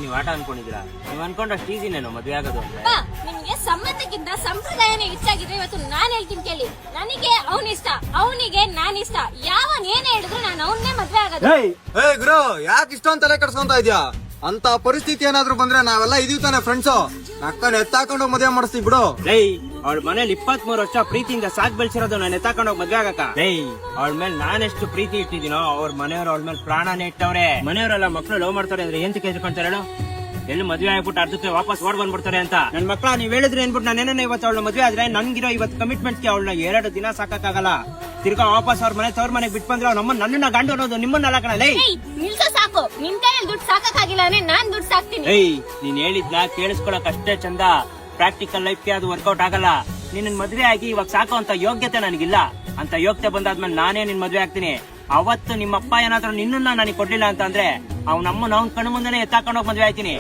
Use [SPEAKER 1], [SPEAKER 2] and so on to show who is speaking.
[SPEAKER 1] ನೀವ್ ಆಟ ಅನ್ಕೊಂಡಿದ್ದೀರಾ? ನೀವ್ ಅನ್ಕೊಂಡಷ್ಟು ಈಸಿನೇನು ಮದ್ವೆ ಆಗೋದು ಅಂದ್ರೆ?
[SPEAKER 2] ನಿಮ್ಗೆ ಸಂಬಂಧಕ್ಕಿಂತ ಸಂಪ್ರದಾಯನೇ ಹೆಚ್ಚಾಗಿದ್ರೆ ಇವತ್ತು ನಾನ್ ಹೇಳ್ತೀನಿ ಕೇಳಿ. ನನಗೆ ಅವನ್ ಇಷ್ಟ, ಅವನಿಗೆ ನಾನ್ ಇಷ್ಟ. ಯಾವನ್ ಏನೇ ಹೇಳಿದ್ರು ನಾನು ಅವನ್ನೇ ಮದ್ವೆ ಆಗೋದು.
[SPEAKER 3] ಹೇ ಗುರು, ಯಾಕೆ ಇಷ್ಟೊಂದು ತಲೆ ಕೆಡ್ಸ್ಕೊಂತ ಇದ್ಯಾ? ಅಂತ ಪರಿಸ್ಥಿತಿ ಏನಾದ್ರು ಬಂದ್ರೆ ನಾವೆಲ್ಲ ಇದೀವಿ ತಾನೆ ಫ್ರೆಂಡ್ಸು. ಅಕ್ಕನ ಎತ್ತಾಕೊಂಡು ಮದುವೆ ಮಾಡಿಸ್ತೀವಿ ಬಿಡು.
[SPEAKER 1] ಅವಳ ಮನೇಲಿ 23 ವರ್ಷ ಪ್ರೀತಿಯಿಂದ ಸಾಕ್ ಬೆಳ್ಸಿರೋದು ನಾನು ಎತ್ತಾಕೊಂಡೋಗಿ ಮದ್ವೆ ಆಗಕ್ಕ. ಅವಳ ಮೇಲೆ ನಾನೆಷ್ಟು ಪ್ರೀತಿ ಇಟ್ಟಿದ್ದೀನೋ ಅವ್ರ ಮನೆಯವ್ರು ಅವಳ ಮೇಲೆ ಪ್ರಾಣನೇ ಇಟ್ಟವ್ರೆ. ಮನೆಯವರೆಲ್ಲ ಮಕ್ಳು ಲವ್ ಮಾಡ್ತಾರೆ ಅಂದ್ರೆ ಏನ್ ಕೇಳ್ಕೊಂತಾರೆ ಹೇಳು? ಎಲ್ಲಿ ಮದ್ವೆ ಆಗ್ಬಿಟ್ಟು ಅರ್ಧಕ್ಕೆ ವಾಪಸ್ ಓಡ್ ಬಂದ್ಬಿಡ್ತಾರೆ ಅಂತ. ನನ್ ಮಕ್ಳ ನೀವ್ ಹೇಳಿದ್ರೆ ಏನ್ಬಿಟ್ಟು ನಾನೇನ ಇವತ್ತು ಅವಳ ಮದ್ವೆ ಆದ್ರೆ ನನ್ಗಿರೋ ಇವತ್ತು ಕಮಿಟ್ಮೆಂಟ್ ಗೆ ಅವಳನ್ನ 2 ದಿನ ಸಾಕಾಗಲ್ಲ. ತಿರ್ಗಾ ವಾಪಸ್ ಅವ್ರ ಮನೆ ತವ್ರ ಮನೆಗೆ ಬಿಟ್ಟು ಬಂದ್ರೆ ಅವ್ರ ನನ್ನನ್ನ ಗಂಡು ಅನ್ನೋದು ನಿಮ್ಮನ್ನ ಕಣಲೇ.
[SPEAKER 2] ನಿಲ್ಸೋ ಸಾಕು. ನಿಮ್ ಕೈಯಲ್ಲಿ ದುಡ್ಡು ಸಾಕಾಗಿಲ್ಲ ಅಂದ್ರೆ ನಾನ್ ದುಡ್ಡು ಸಾಕ್ತೀನಿ.
[SPEAKER 1] ನೀನ್ ಹೇಳಿದ್ನ ಕೇಳಿಸ್ಕೊಳಕ್ ಅಷ್ಟೇ ಚಂದ. ಪ್ರಾಕ್ಟಿಕಲ್ ಲೈಫ್ಗೆ ಅದು ವರ್ಕೌಟ್ ಆಗಲ್ಲ. ನಿನ್ನ ಮದ್ವೆ ಆಗಿ ಇವಾಗ ಸಾಕು ಅಂತ ಯೋಗ್ಯತೆ ನನಗಿಲ್ಲ. ಅಂತ ಯೋಗ್ಯತೆ ಬಂದಾದ್ಮೇಲೆ ನಾನೇ ನಿನ್ ಮದ್ವೆ ಆಗ್ತೀನಿ. ಅವತ್ತು ನಿಮ್ಮಪ್ಪ ಏನಾದ್ರೂ ನಿನ್ನನ್ನ ನನಗೆ ಕೊಡ್ಲಿಲ್ಲ ಅಂತ ಅಂದ್ರೆ ಅವ್ನಮ್ಮನ ಅವ್ನ ಕಣ್ಣು ಮುಂದೆನೆ ಎತ್ತಾಕೊಂಡೋಗಿ ಮದ್ವೆ ಆಯ್ತೀನಿ.